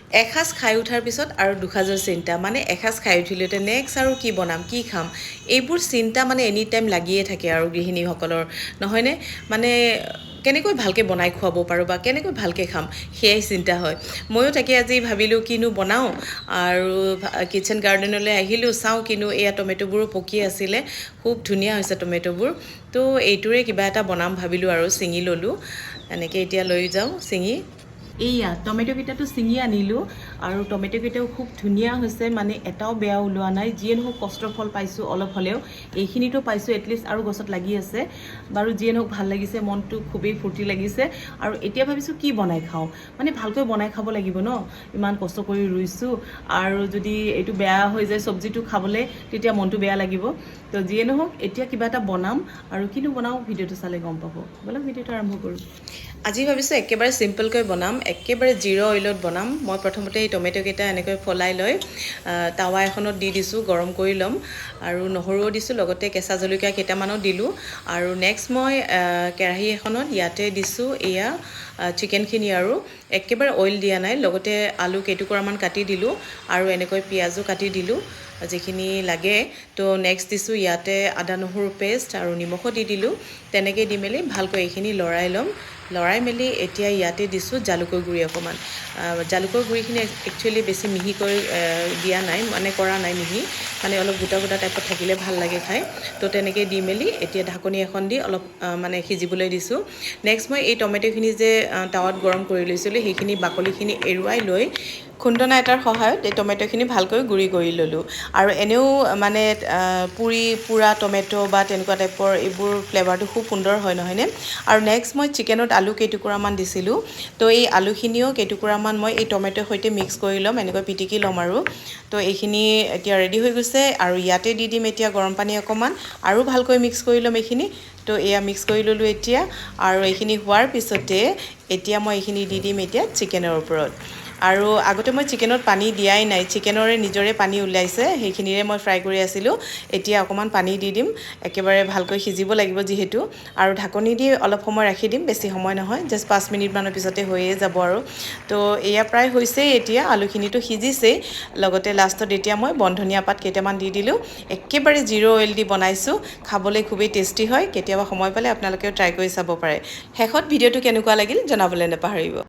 এসাঁজ খাই উঠাৰ পিছত আৰু দুসাঁজৰ চিন্তা, মানে এসাঁজ খাই উঠিলোতে নেক্সট আৰু কি বনাম, কি খাম, এইবোৰ চিন্তা মানে এনি টাইম লাগিয়ে থাকে আৰু গৃহিণীসকলৰ, নহয়নে? মানে কেনেকৈ ভালকৈ বনাই খুৱাব পাৰোঁ বা কেনেকৈ ভালকৈ খাম, সেয়াই চিন্তা হয়। ময়ো তাকে আজি ভাবিলোঁ কিনো বনাওঁ, আৰু কিটচেন গাৰ্ডেনলৈ আহিলোঁ, চাওঁ কিনো এয়া টমেটোবোৰো পকি আছিলে, খুব ধুনীয়া হৈছে টমেটোবোৰ। তো এইটোৰে কিবা এটা বনাম ভাবিলোঁ আৰু ছিঙি ল'লোঁ, এনেকৈ এতিয়া লৈ যাওঁ ছিঙি। এইয়া টমেটোকেইটাটো ছিঙি আনিলোঁ, আৰু টমেটোকেইটাও খুব ধুনীয়া হৈছে, মানে এটাও বেয়া ওলোৱা নাই। যিয়ে নহওক কষ্টৰ ফল পাইছোঁ অলপ হ'লেও, এইখিনিতো পাইছোঁ এটলিষ্ট, আৰু গছত লাগি আছে বাৰু। যিয়ে নহওক ভাল লাগিছে, মনটো খুবেই ফূৰ্তি লাগিছে। আৰু এতিয়া ভাবিছোঁ কি বনাই খাওঁ, মানে ভালকৈ বনাই খাব লাগিব ন, ইমান কষ্ট কৰি ৰুইছোঁ, আৰু যদি এইটো বেয়া হৈ যায় চব্জিটো খাবলৈ, তেতিয়া মনটো বেয়া লাগিব। তো যিয়ে নহওক এতিয়া কিবা এটা বনাম, আৰু কিনো বনাওঁ ভিডিঅ'টো চালে গম পাব। ব'লক ভিডিঅ'টো আৰম্ভ কৰোঁ। আজি ভাবিছোঁ একেবাৰে চিম্পলকৈ বনাম, একেবাৰে জিৰ' অইলত বনাম। মই প্ৰথমতে এই টমেটোকেইটা এনেকৈ ফলাই লৈ টাৱা এখনত দি দিছোঁ, গৰম কৰি ল'ম, আৰু নহৰুও দিছোঁ, লগতে কেঁচা জলকীয়া কেইটামানো দিলোঁ। আৰু নেক্সট মই কেৰাহী এখনত ইয়াতে দিছোঁ এয়া চিকেনখিনি, আৰু একেবাৰে অইল দিয়া নাই। লগতে আলু কেইটুকুৰামান কাটি দিলোঁ, আৰু এনেকৈ পিঁয়াজো কাটি দিলোঁ যিখিনি লাগে। তো নেক্সট দিছোঁ ইয়াতে আদা নহৰু পেষ্ট, আৰু নিমখো দি দিলোঁ। তেনেকৈ দি মেলি ভালকৈ এইখিনি লৰাই ল'ম। লৰাই মেলি এতিয়া ইয়াতে দিছোঁ জালুকৰ গুড়ি অকণমান। জালুকৰ গুড়িখিনি একচুৱেলি বেছি মিহিকৈ দিয়া নাই, মানে কৰা নাই মিহি, মানে অলপ গোটা গোটা টাইপত থাকিলে ভাল লাগে খাই। তো তেনেকৈ দি মেলি এতিয়া ঢাকনি এখন দি অলপ মানে সিজিবলৈ দিছোঁ। নেক্সট মই এই টমেটোখিনি যে টাৱাত গৰম কৰি লৈছিলোঁ, সেইখিনি বাকলিখিনি এৰুৱাই লৈ খুন্দনা এটাৰ সহায়ত এই টমেটোখিনি ভালকৈ গুড়ি কৰি ল'লোঁ। আৰু এনেও মানে পুৰা টমেটো বা তেনেকুৱা টাইপৰ এইবোৰ ফ্লেভাৰটো খুব সুন্দৰ হয়, নহয়নে? আৰু নেক্সট মই চিকেনত আলু কেইটুকুৰামান দিছিলোঁ। তো এই আলুখিনিও কেইটুকুৰামান মই এই টমেটোৰ সৈতে মিক্স কৰি ল'ম, এনেকৈ পিটিকি ল'ম আৰু। তো এইখিনি এতিয়া ৰেডি হৈ গৈছে, আৰু ইয়াতে দি দিম এতিয়া গৰম পানী অকণমান, আৰু ভালকৈ মিক্স কৰি ল'ম এইখিনি। তো এয়া মিক্স কৰি ল'লোঁ এতিয়া, আৰু এইখিনি হোৱাৰ পিছতে এতিয়া মই এইখিনি দি দিম এতিয়া চিকেনৰ ওপৰত। আৰু আগতে মই চিকেনত পানী দিয়াই নাই, চিকেনৰে নিজৰে পানী ওলাইছে, সেইখিনিৰে মই ফ্ৰাই কৰি আছিলোঁ। এতিয়া অকণমান পানী দি দিম, একেবাৰে ভালকৈ সিজিব লাগিব যিহেতু, আৰু ঢাকনি দি অলপ সময় ৰাখি দিম, বেছি সময় নহয়, জাষ্ট 5 মিনিটমানৰ পিছতে হৈয়ে যাব আৰু। তো এয়া প্ৰায় হৈছেই, এতিয়া আলুখিনিতো সিজিছেই। লগতে লাষ্টত এতিয়া মই বন ধনিয়া পাত কেইটামান দি দিলোঁ। একেবাৰে জিৰ' অইল দি বনাইছোঁ, খাবলৈ খুবেই টেষ্টি হয়। কেতিয়াবা সময় পালে আপোনালোকেও ট্ৰাই কৰি চাব পাৰে। শেষত ভিডিঅ'টো কেনেকুৱা লাগিল জনাবলৈ নাপাহৰিব।